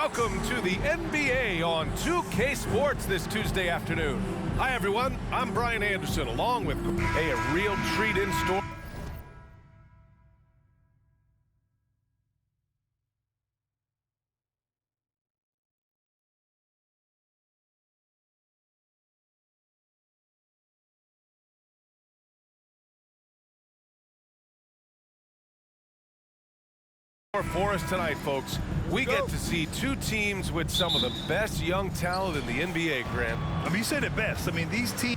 Welcome to the NBA on 2K Sports this Tuesday afternoon. Hi, everyone. I'm Brian Anderson, along with a real treat in store. For us tonight, folks, we get to see two teams with some of the best young talent in the NBA, Grant. I mean, you said it best. I mean, these teams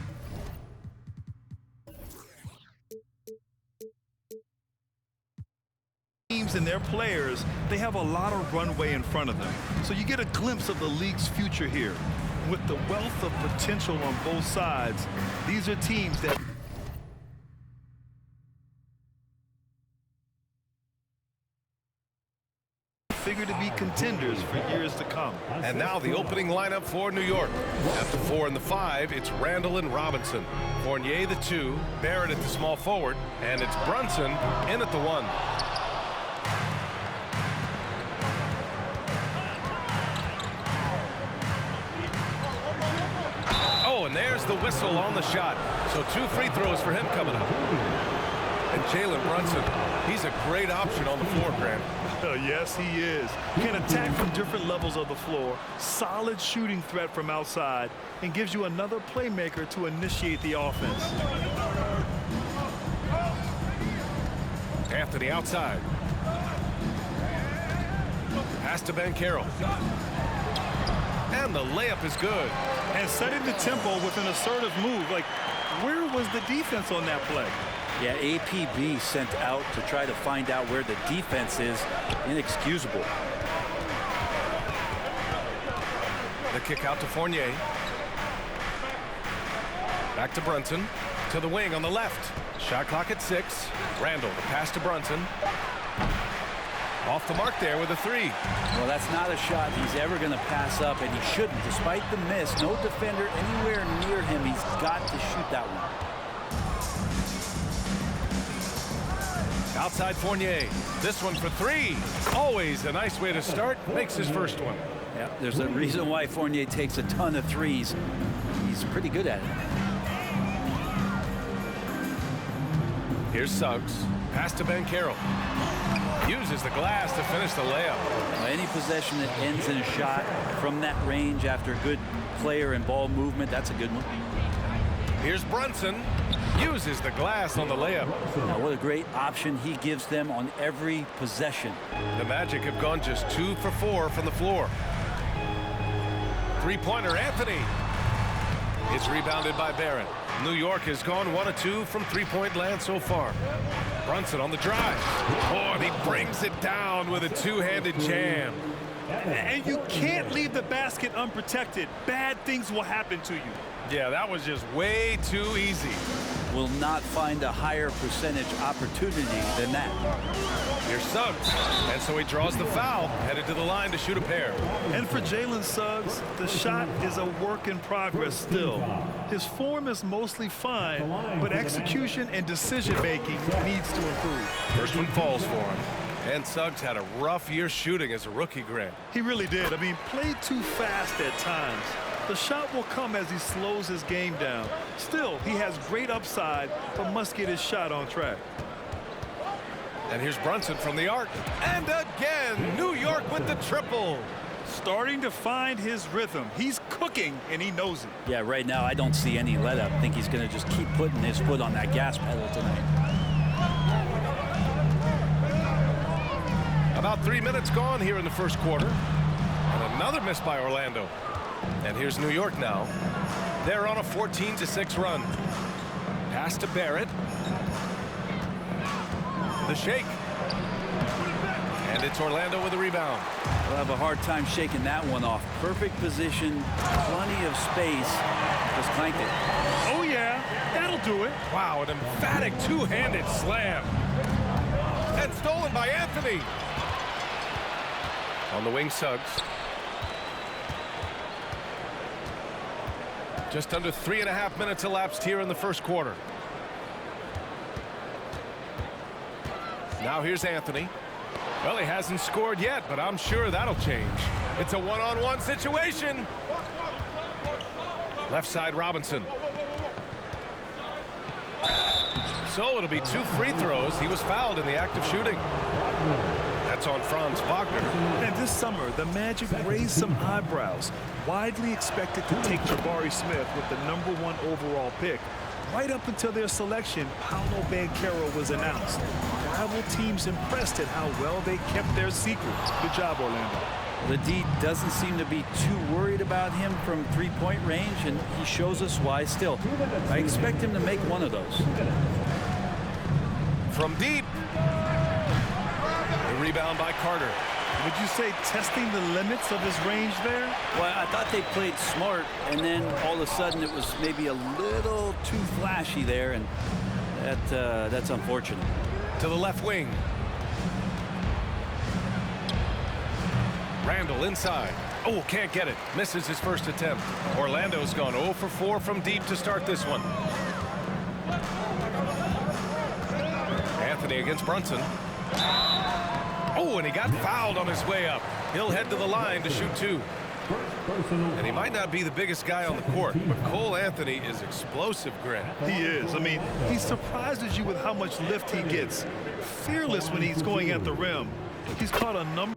and their players, they have a lot of runway in front of them. So you get a glimpse of the league's future here. With the wealth of potential on both sides, these are teams that figure to be contenders for years to come. And now the opening lineup for New York. At the 4 and the 5, it's Randall and Robinson. Fournier the 2, Barrett at the small forward, and it's Brunson in at the 1. Oh, and there's the whistle on the shot. So 2 free throws for him coming up. And Jalen Brunson, he's a great option on the floor, Grant. Yes, he is. Can attack from different levels of the floor, solid shooting threat from outside, and gives you another playmaker to initiate the offense. Anthony outside. Pass to Banchero. And the layup is good. And setting the tempo with an assertive move. Like, where was the defense on that play? Yeah, APB sent out to try to find out where the defense is. Inexcusable. The kick out to Fournier. Back to Brunson. To the wing on the left. Shot clock at 6. Randall, the pass to Brunson. Off the mark there with a 3. Well, that's not a shot he's ever going to pass up, and he shouldn't. Despite the miss, no defender anywhere near him. He's got to shoot that one. Outside Fournier. This one for 3. Always a nice way to start. Makes his first one. Yeah, there's a reason why Fournier takes a ton of threes. He's pretty good at it. Here's Suggs. Pass to Banchero. Uses the glass to finish the layup. Well, any possession that ends in a shot from that range after good player and ball movement, that's a good one. Here's Brunson. Uses the glass on the layup. Now, what a great option he gives them on every possession. The Magic have gone just 2 for 4 from the floor. Three-pointer, Anthony. It's rebounded by Barrett. New York has gone 1 of 2 from three-point land so far. Brunson on the drive. Oh, and he brings it down with a two-handed jam. And you can't leave the basket unprotected. Bad things will happen to you. Yeah, that was just way too easy. Will not find a higher percentage opportunity than that. Here's Suggs. And so he draws the foul, headed to the line to shoot a pair. And for Jalen Suggs, the shot is a work in progress still. His form is mostly fine, but execution and decision-making needs to improve. First one falls for him. And Suggs had a rough year shooting as a rookie, Grant. He really did. I mean, played too fast at times. The shot will come as he slows his game down. Still, he has great upside, but must get his shot on track. And here's Brunson from the arc. And again, New York with the triple. Starting to find his rhythm. He's cooking, and he knows it. Yeah, right now I don't see any let-up. I think he's going to just keep putting his foot on that gas pedal tonight. About 3 minutes gone here in the first quarter. And another miss by Orlando. And here's New York now. They're on a 14-6 run. Pass to Barrett. The shake. And it's Orlando with a rebound. They'll have a hard time shaking that one off. Perfect position, plenty of space. Just clanked it. Oh, yeah, that'll do it. Wow, an emphatic two-handed slam. And stolen by Anthony. On the wing, Suggs. Just under 3.5 minutes elapsed here in the first quarter. Now here's Anthony. Well, he hasn't scored yet, but I'm sure that'll change. It's a one-on-one situation. Left side Robinson. So it'll be 2 free throws. He was fouled in the act of shooting. That's on Franz Wagner. And this summer, the Magic raised some eyebrows. Widely expected to take Jabari Smith with the #1 overall pick. Right up until their selection, Paolo Banchero was announced. Rival teams impressed at how well they kept their secrets. Good job, Orlando. The D doesn't seem to be too worried about him from three-point range, and he shows us why still. I expect him to make one of those. From deep. The rebound by Carter. Would you say testing the limits of his range there? Well, I thought they played smart, and then all of a sudden it was maybe a little too flashy there, and that's unfortunate. To the left wing. Randall inside. Oh, can't get it. Misses his first attempt. Orlando's gone 0 for 4 from deep to start this one. Anthony against Brunson. Oh, and he got fouled on his way up. He'll head to the line to shoot 2. And he might not be the biggest guy on the court, but Cole Anthony is explosive, Grant. He is. I mean, he surprises you with how much lift he gets. Fearless when he's going at the rim. He's caught a number.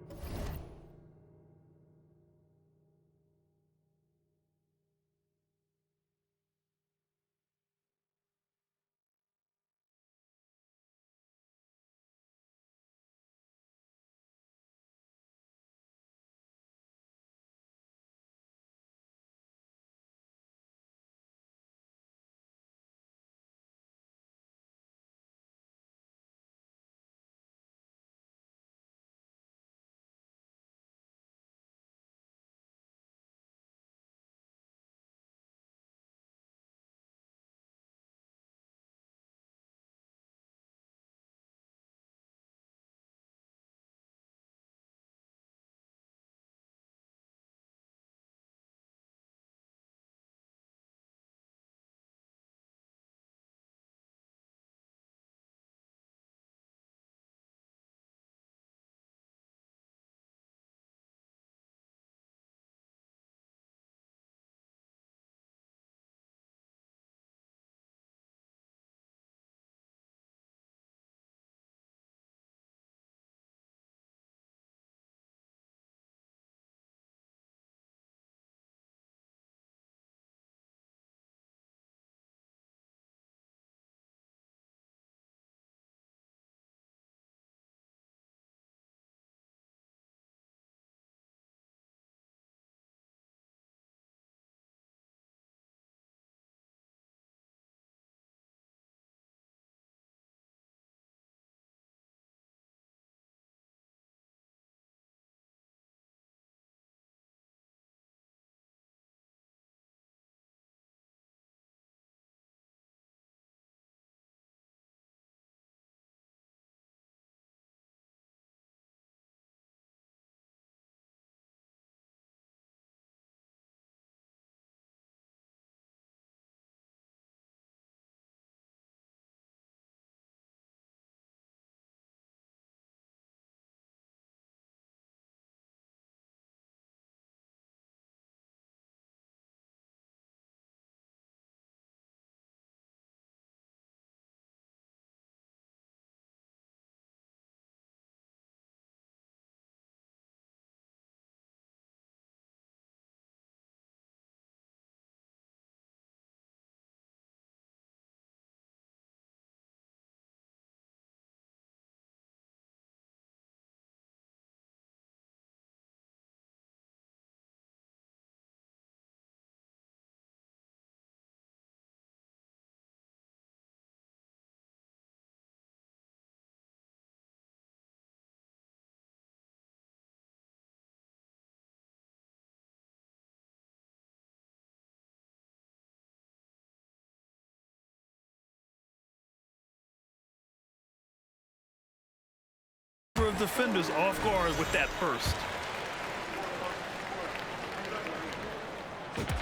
Of defenders off guard with that burst.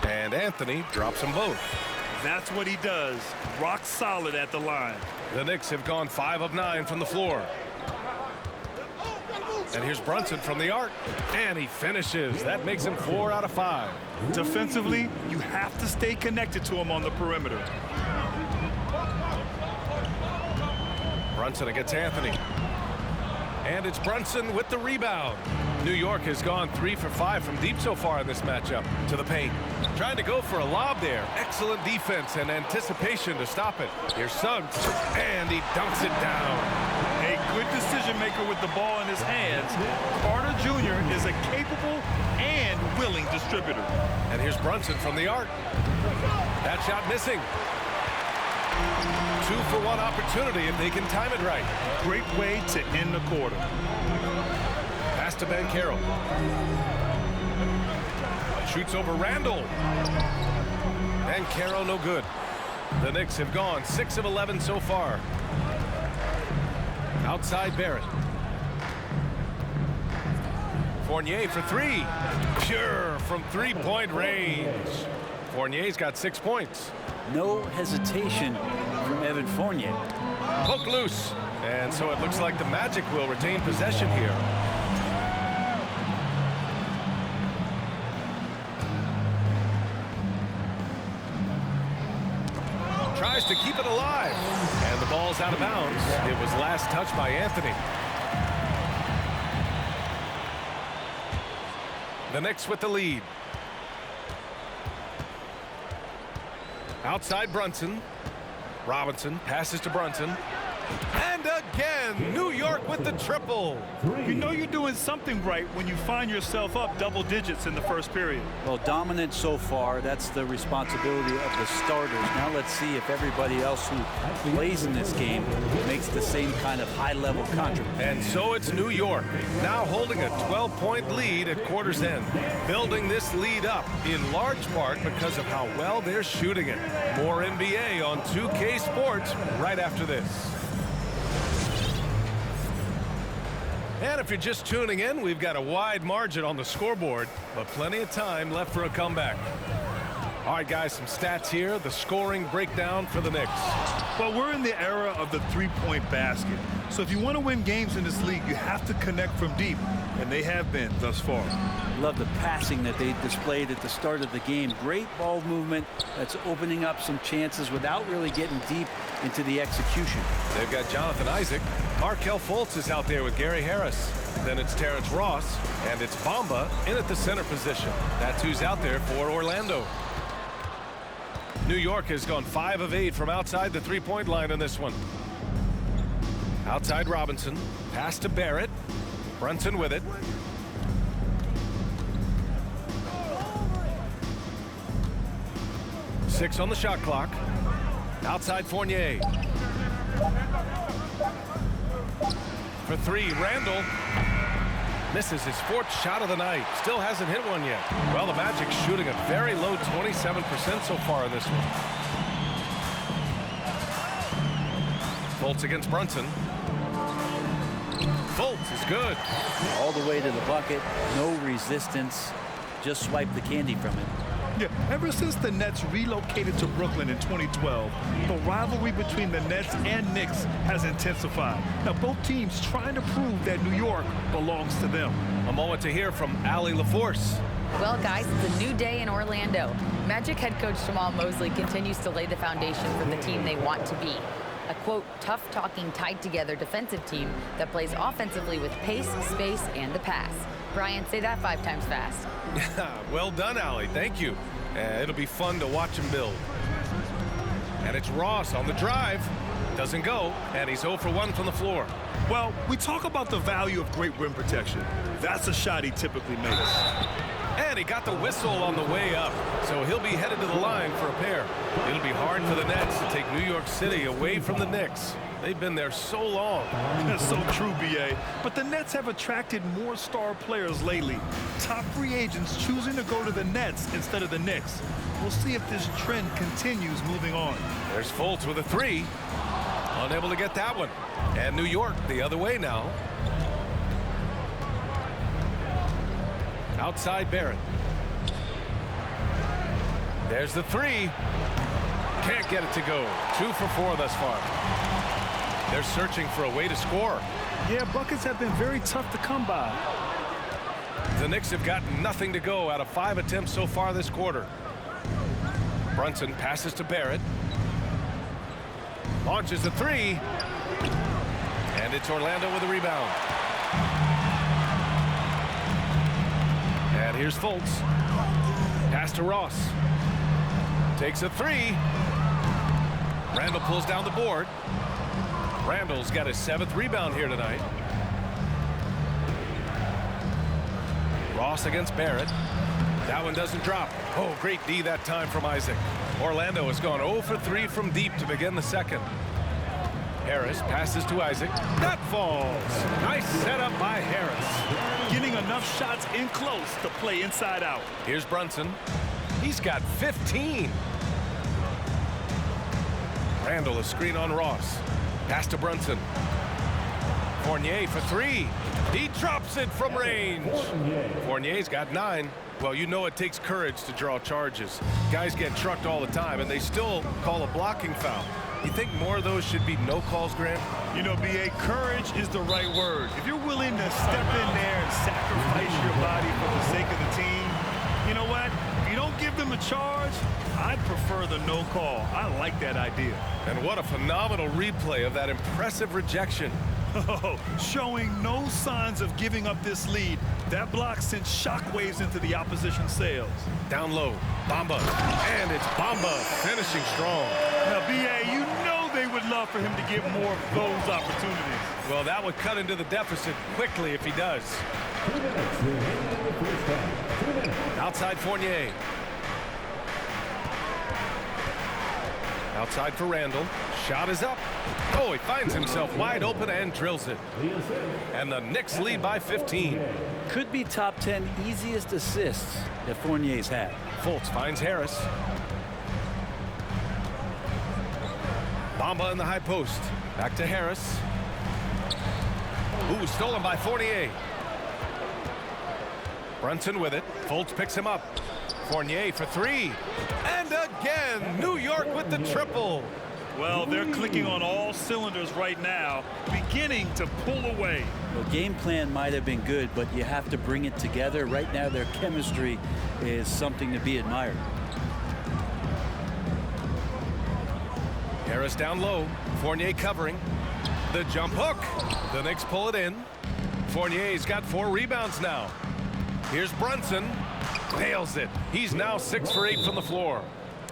And Anthony drops them both. That's what he does. Rock solid at the line. The Knicks have gone 5 of 9 from the floor. And here's Brunson from the arc. And he finishes. That makes him 4 out of 5. Defensively, you have to stay connected to him on the perimeter. Brunson against Anthony. And it's Brunson with the rebound. New York has gone 3 for 5 from deep so far in this matchup. To the paint. Trying to go for a lob there. Excellent defense and anticipation to stop it. Here's Suggs. And he dunks it down. A good decision maker with the ball in his hands. Carter Jr. is a capable and willing distributor. And here's Brunson from the arc. That shot missing. 2-for-1 opportunity if they can time it right. Great way to end the quarter. Pass to Banchero. Shoots over Randall. Banchero no good. The Knicks have gone 6 of 11 so far. Outside Barrett. Fournier for 3. Pure from 3-point range. Fournier's got 6 points. No hesitation from Evan Fournier. Poke loose. And so it looks like the Magic will retain possession here. Tries to keep it alive. And the ball's out of bounds. It was last touched by Anthony. The Knicks with the lead. Outside Brunson. Robinson passes to Brunson. And again, New York with the triple. You know you're doing something right when you find yourself up double digits in the first period. Well, dominant so far. That's the responsibility of the starters. Now let's see if everybody else who plays in this game makes the same kind of high-level contribution. And so it's New York, now holding a 12-point lead at quarter's end. Building this lead up in large part because of how well they're shooting it. More NBA on 2K Sports right after this. And if you're just tuning in, we've got a wide margin on the scoreboard, but plenty of time left for a comeback. All right, guys, some stats here. The scoring breakdown for the Knicks. Well, we're in the era of the three-point basket. So if you want to win games in this league, you have to connect from deep, and they have been thus far. Love the passing that they displayed at the start of the game. Great ball movement that's opening up some chances without really getting deep into the execution. They've got Jonathan Isaac. Markelle Fultz is out there with Gary Harris. Then it's Terrence Ross, and it's Bamba in at the center position. That's who's out there for Orlando. New York has gone 5 of 8 from outside the three-point line in this one. Outside Robinson. Pass to Barrett. Brunson with it. Six on the shot clock. Outside Fournier. For 3, Randall. Misses his 4th shot of the night. Still hasn't hit one yet. Well, the Magic shooting a very low 27% so far in this one. Fultz against Brunson. Fultz is good. All the way to the bucket. No resistance. Just swipe the candy from it. Yeah, ever since the Nets relocated to Brooklyn in 2012, the rivalry between the Nets and Knicks has intensified. Now, both teams trying to prove that New York belongs to them. A moment to hear from Allie LaForce. Well, guys, it's a new day in Orlando. Magic head coach Jamal Mosley continues to lay the foundation for the team they want to be. A, quote, tough-talking, tied-together defensive team that plays offensively with pace, space, and the pass. Brian, say that 5 times fast. Well done, Allie. Thank you. It'll be fun to watch him build. And it's Ross on the drive. Doesn't go, and he's 0 for 1 from the floor. Well, we talk about the value of great rim protection. That's a shot he typically makes. And he got the whistle on the way up, so he'll be headed to the line for a pair. It'll be hard for the Nets to take New York City away from the Knicks. They've been there so long. That's so true, B.A. But the Nets have attracted more star players lately. Top free agents choosing to go to the Nets instead of the Knicks. We'll see if this trend continues moving on. There's Fultz with a 3. Unable to get that one. And New York the other way now. Outside Barrett. There's the 3. Can't get it to go. 2 for 4 thus far. They're searching for a way to score. Yeah, buckets have been very tough to come by. The Knicks have got nothing to go out of 5 attempts so far this quarter. Brunson passes to Barrett. Launches a three. And it's Orlando with a rebound. And here's Fultz. Pass to Ross. Takes a three. Randall pulls down the board. Randall's got his 7th rebound here tonight. Ross against Barrett. That one doesn't drop. Oh, great D that time from Isaac. Orlando has gone 0 for 3 from deep to begin the second. Harris passes to Isaac. That falls. Nice setup by Harris. Getting enough shots in close to play inside out. Here's Brunson. He's got 15. Randall, a screen on Ross. Pass to Brunson. Fournier for 3. He drops it from range. Fournier's got 9. Well, you know it takes courage to draw charges. Guys get trucked all the time, and they still call a blocking foul. You think more of those should be no calls, Grant? You know, B.A., courage is the right word. If you're willing to step in there and sacrifice your body for the sake of the team, you know what? If you don't give them a charge, I'd prefer the no call. I like that idea. And what a phenomenal replay of that impressive rejection. Oh, showing no signs of giving up this lead. That block sent shockwaves into the opposition sails. Down low, Bamba, and it's Bamba finishing strong. Now, B.A., you know they would love for him to get more of those opportunities. Well, that would cut into the deficit quickly if he does. Outside Fournier. Outside for Randall. Shot is up. Oh, he finds himself wide open and drills it. And the Knicks lead by 15. Could be top 10 easiest assists that Fournier's had. Fultz finds Harris. Bamba in the high post. Back to Harris. Ooh, stolen by Fournier. Brunson with it. Fultz picks him up. Fournier for 3. And again, New York with the triple. Well, they're clicking on all cylinders right now, beginning to pull away. Well, game plan might have been good, but you have to bring it together. Right now, their chemistry is something to be admired. Harris down low. Fournier covering. The jump hook. The Knicks pull it in. Fournier's got 4 rebounds now. Here's Brunson. Nails it. He's now 6 for 8 from the floor.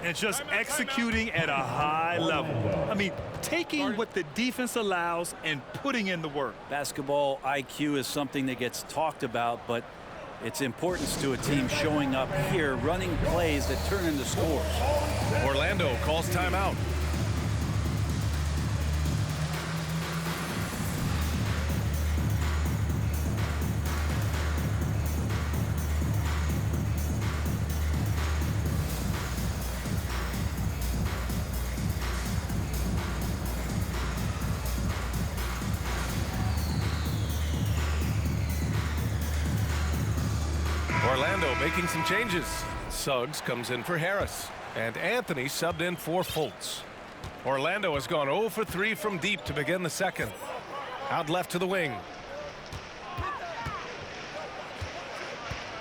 And just executing at a high level. I mean, taking what the defense allows and putting in the work. Basketball IQ is something that gets talked about, but its importance to a team showing up here, running plays that turn into scores. Orlando calls timeout. Orlando making some changes. Suggs comes in for Harris. And Anthony subbed in for Fultz. Orlando has gone 0 for 3 from deep to begin the second. Out left to the wing.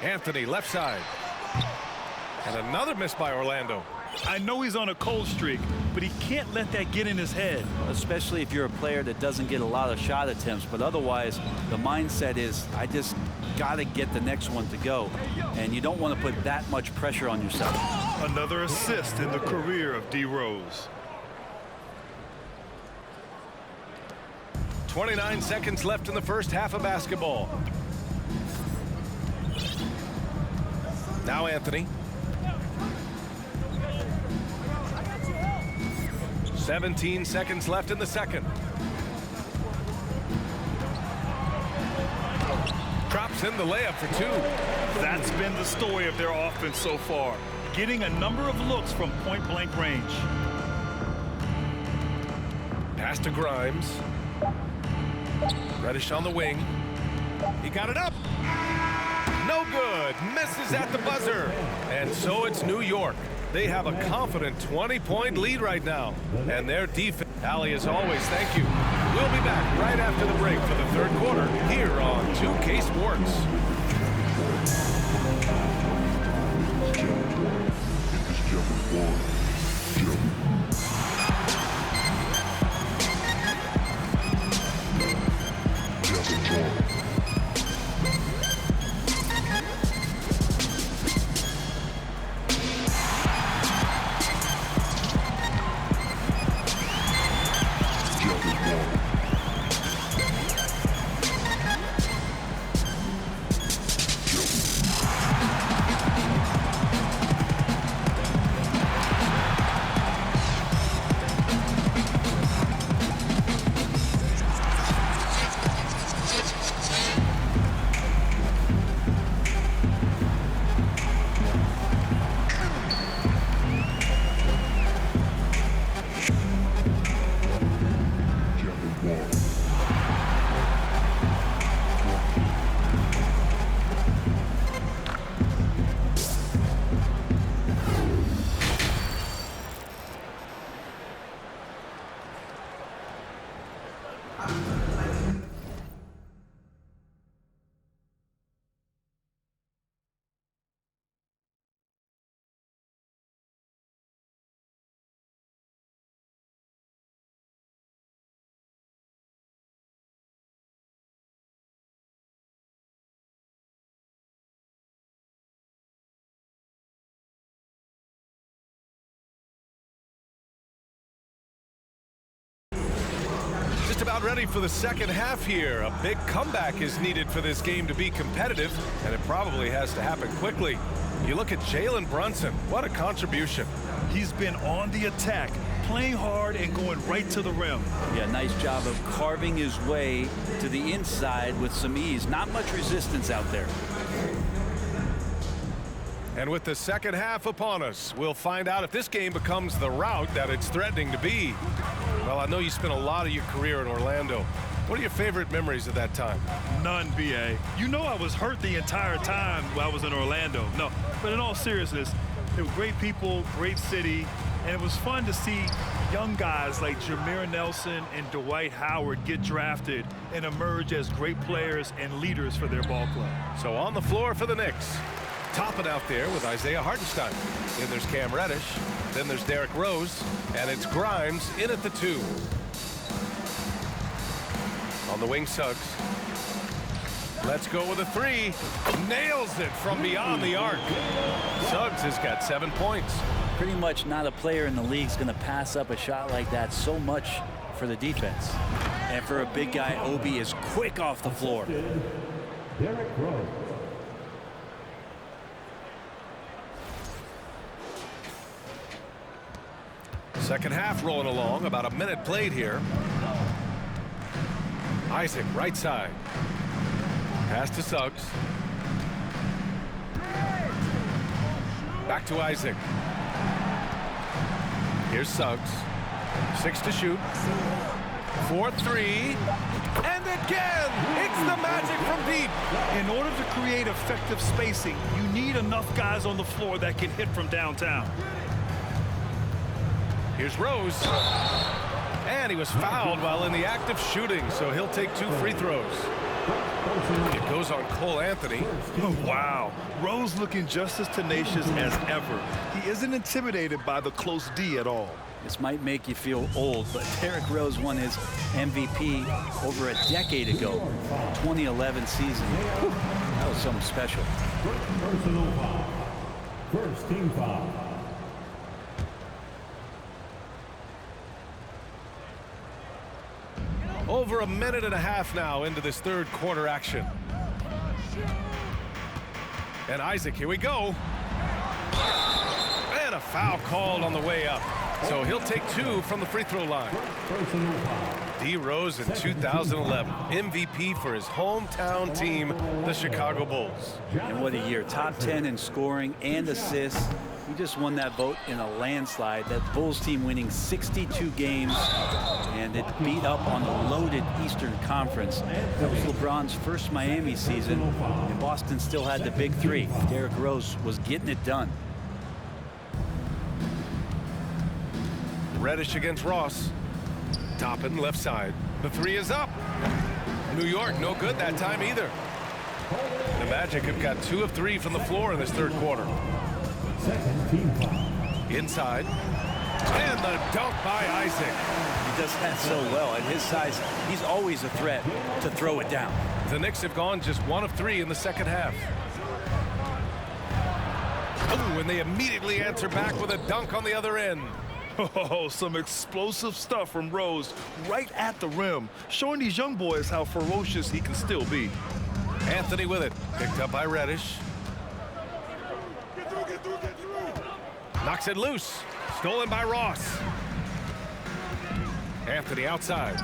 Anthony left side. And another miss by Orlando. I know he's on a cold streak, but he can't let that get in his head. Especially if you're a player that doesn't get a lot of shot attempts, but otherwise the mindset is I just got to get the next one to go, and you don't want to put that much pressure on yourself. Another assist in the career of D. Rose. 29 seconds left in the first half of basketball. Now Anthony. 17 seconds left in the second. Drops in the layup for 2. That's been the story of their offense so far. Getting a number of looks from point-blank range. Pass to Grimes. Reddish on the wing. He got it up. No good. Misses at the buzzer. And so it's New York. They have a confident 20-point lead right now. And their defense Allie, as always, thank you. We'll be back right after the break for the third quarter here on 2K Sports. Just about ready for the second half here. A big comeback is needed for this game to be competitive, and it probably has to happen quickly. You look at Jalen Brunson. What a contribution. He's been on the attack, playing hard and going right to the rim. Yeah, nice job of carving his way to the inside with some ease. Not much resistance out there. And with the second half upon us, we'll find out if this game becomes the route that it's threatening to be. Well, I know you spent a lot of your career in Orlando. What are your favorite memories of that time? None, B.A. You know I was hurt the entire time while I was in Orlando. No, but in all seriousness, they were great people, great city, and it was fun to see young guys like Jameer Nelson and Dwight Howard get drafted and emerge as great players and leaders for their ball club. So on the floor for the Knicks. Topping out there with Isaiah Hartenstein. Then there's Cam Reddish. Then there's Derrick Rose. And it's Grimes in at the 2. On the wing, Suggs. Let's go with a 3. Nails it from beyond the arc. Suggs has got 7 points. Pretty much not a player in the league is going to pass up a shot like that so much for the defense. And for a big guy, Obi is quick off the floor. Derrick Rose. Second half rolling along. About a minute played here. Isaac, right side. Pass to Suggs. Back to Isaac. Here's Suggs. 6 to shoot. 4-3. And again, it's the magic from deep. In order to create effective spacing, you need enough guys on the floor that can hit from downtown. Here's Rose. And he was fouled while in the act of shooting, so he'll take 2 free throws. It goes on Cole Anthony. Oh, wow. Rose looking just as tenacious as ever. He isn't intimidated by the close D at all. This might make you feel old, but Derrick Rose won his MVP over a decade ago, 2011 season. That was something special. Personal foul. First team foul. Over a minute and a half now into this third quarter action. And Isaac, here we go. And a foul called on the way up. So he'll take 2 from the free throw line. D. Rose in 2011, MVP for his hometown team, the Chicago Bulls. And what a year. Top 10 in scoring and assists. He just won that vote in a landslide. That Bulls team winning 62 games, and it beat up on the loaded Eastern Conference. That was LeBron's first Miami season, and Boston still had the big 3. Derrick Rose was getting it done. Reddish against Ross. Toppin, left side. The three is up. New York, no good that time either. The Magic have got 2 of 3 from the floor in this third quarter. Second team foul. Inside. And the dunk by Isaac. He does that so well. At his size, he's always a threat to throw it down. The Knicks have gone just 1 of 3 in the second half. Oh, and they immediately answer back with a dunk on the other end. Oh, some explosive stuff from Rose right at the rim, showing these young boys how ferocious he can still be. Anthony with it. Picked up by Reddish. Knocks it loose. Stolen by Ross. Anthony outside.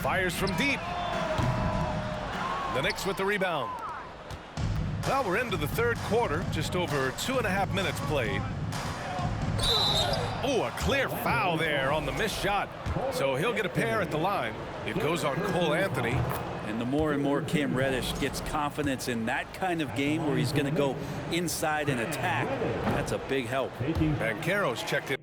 Fires from deep. The Knicks with the rebound. Well, we're into the third quarter. Just over 2.5 minutes played. Oh, a clear foul there on the missed shot. So he'll get a pair at the line. It goes on Cole Anthony. And the more and more Cam Reddish gets confidence in that kind of game where he's going to go inside and attack, that's a big help. Banchero's checked in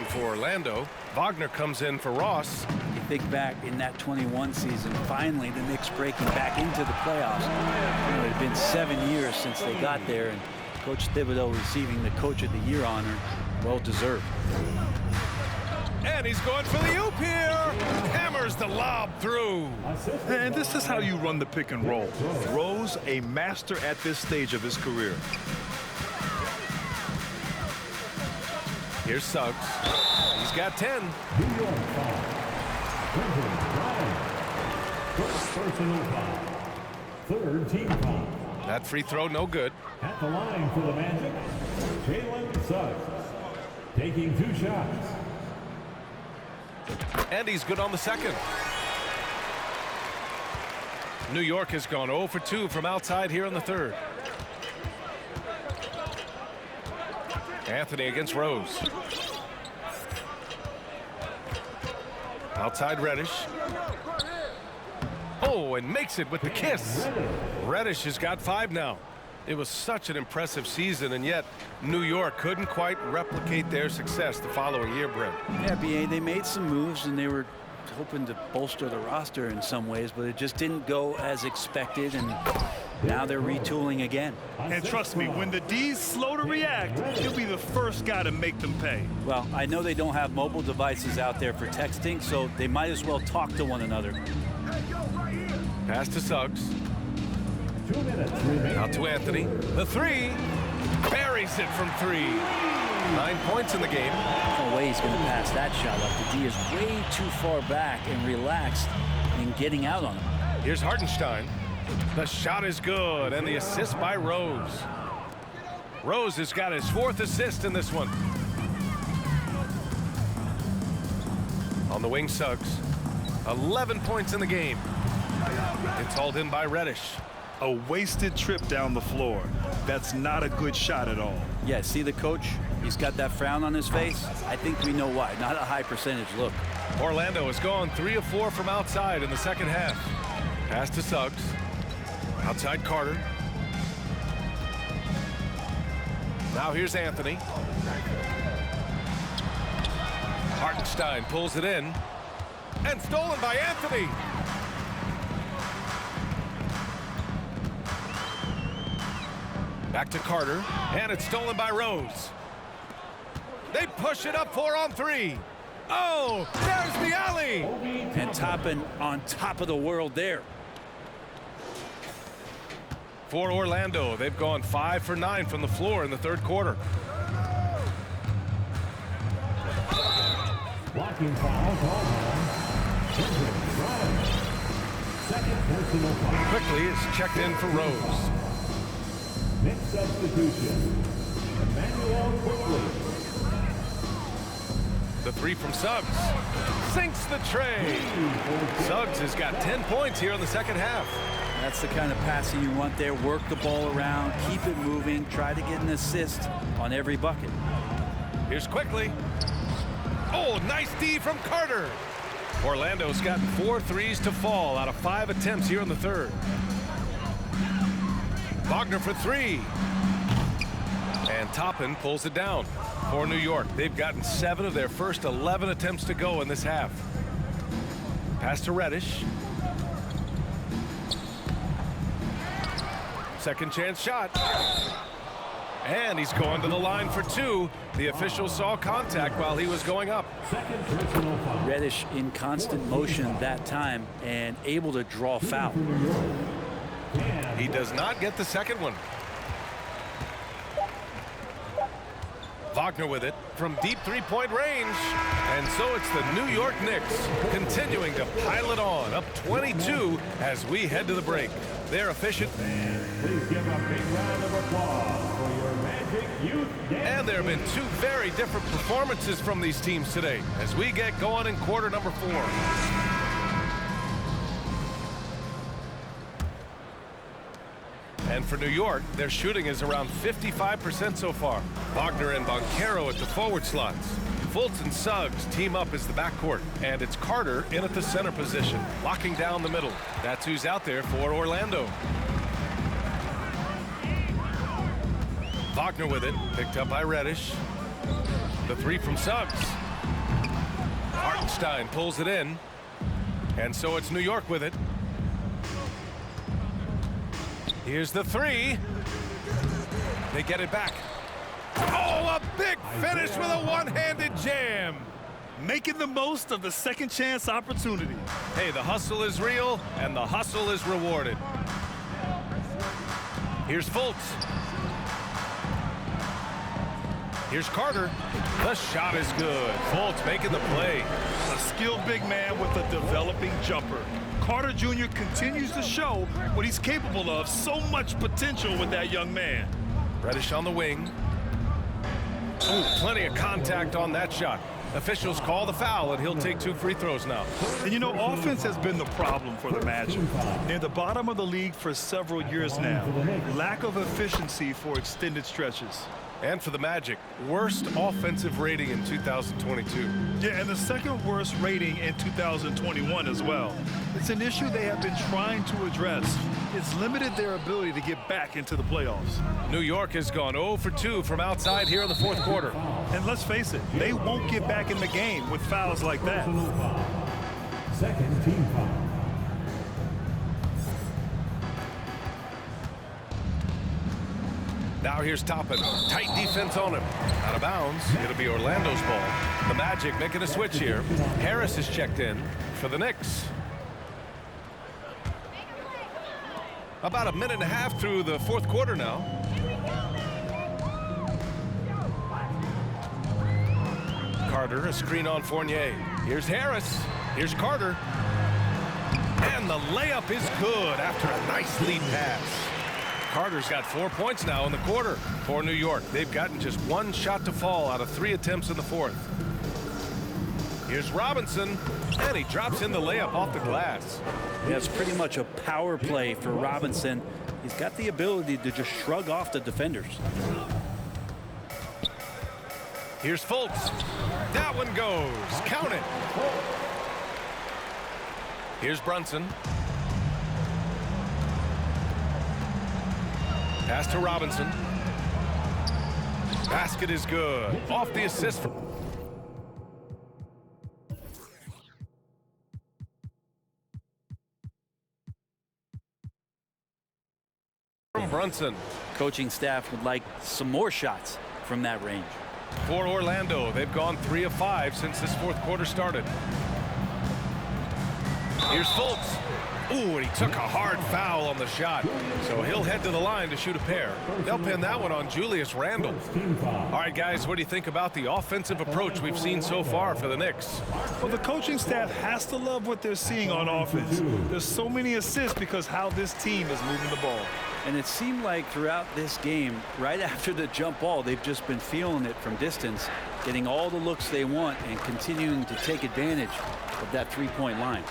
for Orlando. Wagner comes in for Ross. You think back in that 21 season, finally the Knicks breaking back into the playoffs. You know, it had been 7 years since they got there, and Coach Thibodeau receiving the Coach of the Year honor, well deserved. And he's going for the oop here. Hammers the lob through. And this is how you run the pick and roll. Rose, a master at this stage of his career. Here's Suggs. He's got 10. New York foul. Quentin Grimes. First personal foul. Third team foul. That free throw no good. At the line for the Magic, Jalen Suggs. Taking 2 shots. And he's good on the second. New York has gone 0 for 2 from outside here in the third. Anthony against Rose. Outside Reddish. Oh, and makes it with the kiss. Reddish has got 5 now. It was such an impressive season, and yet New York couldn't quite replicate their success the following year, Brent. Yeah, B.A., they made some moves, and they were hoping to bolster the roster in some ways, but it just didn't go as expected, and now they're retooling again. And trust me, when the D's slow to react, he'll be the first guy to make them pay. Well, I know they don't have mobile devices out there for texting, so they might as well talk to one another. Pass to Suggs. 2 minutes remaining. Out to Anthony. The three. Buries it from 3. 9 points in the game. No way he's going to pass that shot up. The D is way too far back and relaxed in getting out on him. Here's Hartenstein. The shot is good, and the assist by Rose. Rose has got his 4th assist in this one. On the wing, Suggs. 11 points in the game. It's hauled in by Reddish. A wasted trip down the floor. That's not a good shot at all. Yeah, see the coach? He's got that frown on his face. I think we know why. Not a high percentage look. Orlando has gone 3 of 4 from outside in the second half. Pass to Suggs. Outside Carter. Now here's Anthony. Hartenstein pulls it in. And stolen by Anthony. Back to Carter. And it's stolen by Rose. They push it up 4 on 3. Oh, there's the alley. And Toppin on top of the world there. For Orlando, they've gone 5 for 9 from the floor in the third quarter. Blocking foul called on Quentin Grimes. Second personal foul. Quickly is checked in for Rose. Next substitution, Emmanuel Quickly. The 3 from Suggs. Sinks the tray. Suggs has got 10 points here in the second half. That's the kind of passing you want there. Work the ball around, keep it moving, try to get an assist on every bucket. Here's Quickly. Oh, nice D from Carter. Orlando's gotten 4 threes to fall out of 5 attempts here in the third. Wagner for 3. And Toppin pulls it down for New York. They've gotten 7 of their first 11 attempts to go in this half. Pass to Reddish. Second chance shot. And he's going to the line for 2. The official saw contact while he was going up. Reddish in constant motion that time and able to draw foul. He does not get the second one. Wagner with it from deep three-point range. And so it's the New York Knicks continuing to pile it on, up 22 as we head to the break. They're efficient. Please give a big round of applause for your Magic Youth Dance. And there have been 2 very different performances from these teams today as we get going in quarter number 4. And for New York, their shooting is around 55% so far. Wagner and Banchero at the forward slots. Fultz and Suggs team up as the backcourt. And it's Carter in at the center position, locking down the middle. That's who's out there for Orlando. Wagner with it, picked up by Reddish. The 3 from Suggs. Hartenstein pulls it in. And so it's New York with it. Here's the 3. They get it back. Oh, a big finish with a one-handed jam. Making the most of the second chance opportunity. Hey, the hustle is real, and the hustle is rewarded. Here's Fultz. Here's Carter. The shot is good. Fultz making the play. A skilled big man with a developing jumper. Carter Jr. continues to show what he's capable of. So much potential with that young man. Reddish on the wing. Ooh, plenty of contact on that shot. Officials call the foul, and he'll take 2 free throws now. And you know, offense has been the problem for the Magic. Near the bottom of the league for several years now. Lack of efficiency for extended stretches. And for the Magic, worst offensive rating in 2022. Yeah, and the second worst rating in 2021 as well. It's an issue they have been trying to address. It's limited their ability to get back into the playoffs. New York has gone 0 for 2 from outside here in the 4th quarter. And let's face it, they won't get back in the game with fouls like that. Second team foul. Now here's Toppin. Tight defense on him. Out of bounds. It'll be Orlando's ball. The Magic making a switch here. Harris is checked in for the Knicks. About a minute and a half through the 4th quarter now. Carter, a screen on Fournier. Here's Harris. Here's Carter. And the layup is good after a nice lead pass. Carter's got 4 points now in the quarter for New York. They've gotten just 1 shot to fall out of 3 attempts in the 4th. Here's Robinson, and he drops in the layup off the glass. Yeah, it's pretty much a power play for Robinson. He's got the ability to just shrug off the defenders. Here's Fultz. That one goes. Count it. Here's Brunson. Pass to Robinson. Basket is good. Off the assist from Brunson. Coaching staff would like some more shots from that range. For Orlando, they've gone 3 of 5 since this 4th quarter started. Here's Fultz. Ooh, and he took a hard foul on the shot. So he'll head to the line to shoot a pair. They'll pin that one on Julius Randle. All right, guys, what do you think about the offensive approach we've seen so far for the Knicks? Well, the coaching staff has to love what they're seeing on offense. There's so many assists because how this team is moving the ball. And it seemed like throughout this game, right after the jump ball, they've just been feeling it from distance, getting all the looks they want and continuing to take advantage of that three-point line.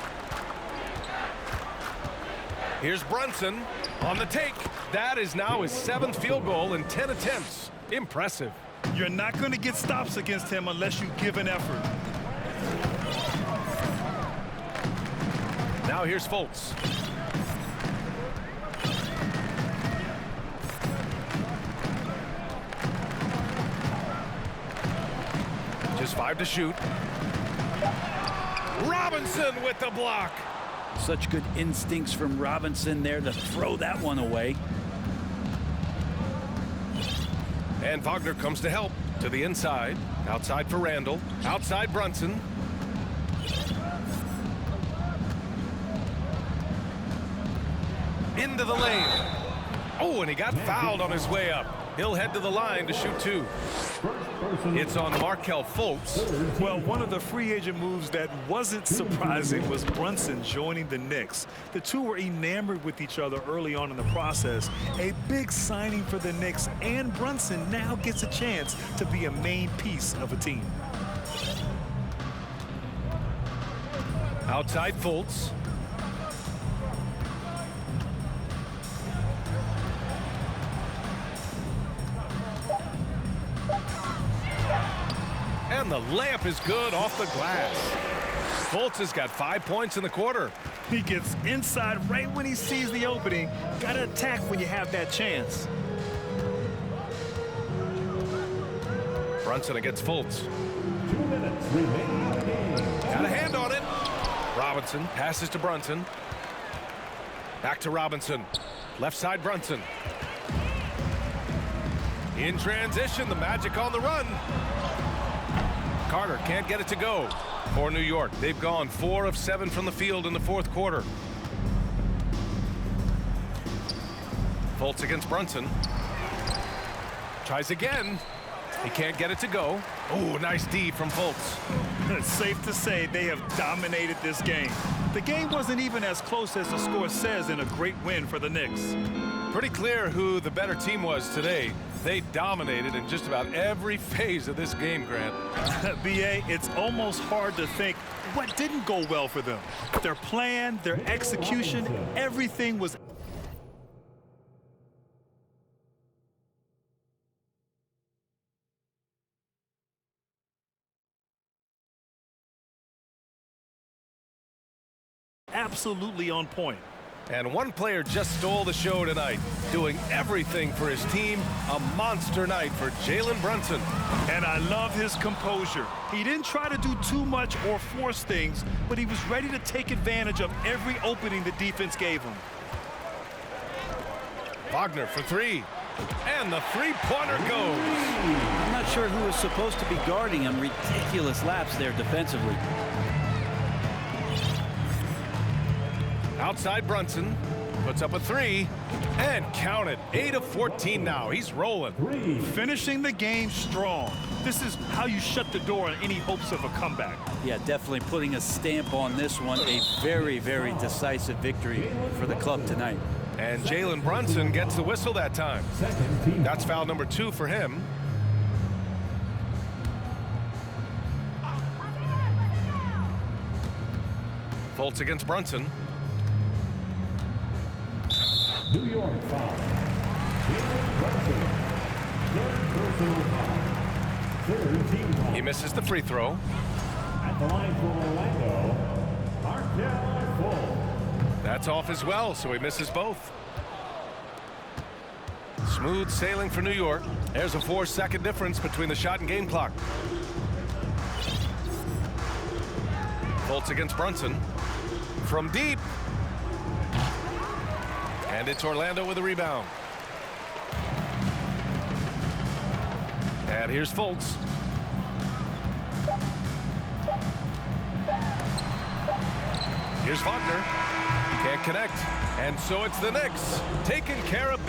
Here's Brunson on the take. That is now his 7th field goal in 10 attempts. Impressive. You're not going to get stops against him unless you give an effort. Now here's Fultz. Just 5 to shoot. Robinson with the block. Such good instincts from Robinson there to throw that one away. And Wagner comes to help. To the inside. Outside for Randall. Outside Brunson. Into the lane. Oh, and he got fouled on his way up. He'll head to the line to shoot 2. It's on Markelle Fultz. Well, one of the free agent moves that wasn't surprising was Brunson joining the Knicks. The two were enamored with each other early on in the process. A big signing for the Knicks, and Brunson now gets a chance to be a main piece of a team. Outside Fultz. And the layup is good off the glass. Fultz has got 5 points in the quarter. He gets inside right when he sees the opening. Got to attack when you have that chance. Brunson against Fultz. 2 minutes remaining in the game. Got a hand on it. Robinson passes to Brunson. Back to Robinson. Left side Brunson. In transition, the Magic on the run. Carter can't get it to go for New York. They've gone 4 of 7 from the field in the 4th quarter. Fultz against Brunson. Tries again. He can't get it to go. Oh, nice D from Fultz. It's safe to say they have dominated this game. The game wasn't even as close as the score says in a great win for the Knicks. Pretty clear who the better team was today. They dominated in just about every phase of this game, Grant. B.A., it's almost hard to think what didn't go well for them. Their plan, their execution, everything was absolutely on point. And one player just stole the show tonight, doing everything for his team. A monster night for Jalen Brunson. And I love his composure. He didn't try to do too much or force things, but he was ready to take advantage of every opening the defense gave him. Wagner for 3. And the three-pointer goes. I'm not sure who was supposed to be guarding him. Ridiculous lapse there defensively. Outside Brunson puts up a 3 and count it. 8 of 14 now. He's rolling. Finishing the game strong. This is how you shut the door on any hopes of a comeback. Yeah, definitely putting a stamp on this one. A very, very decisive victory for the club tonight. And Jalen Brunson gets the whistle that time. That's foul number 2 for him. Fultz against Brunson. New York foul. Jalen Brunson. Third personal foul. Third team foul. He misses the free throw. At the line for Orlando, Markelle Fultz. That's off as well, so he misses both. Smooth sailing for New York. There's a 4-second difference between the shot and game clock. Fultz against Brunson. From deep. And it's Orlando with a rebound. And here's Fultz. Here's Wagner. Can't connect. And so it's the Knicks taking care of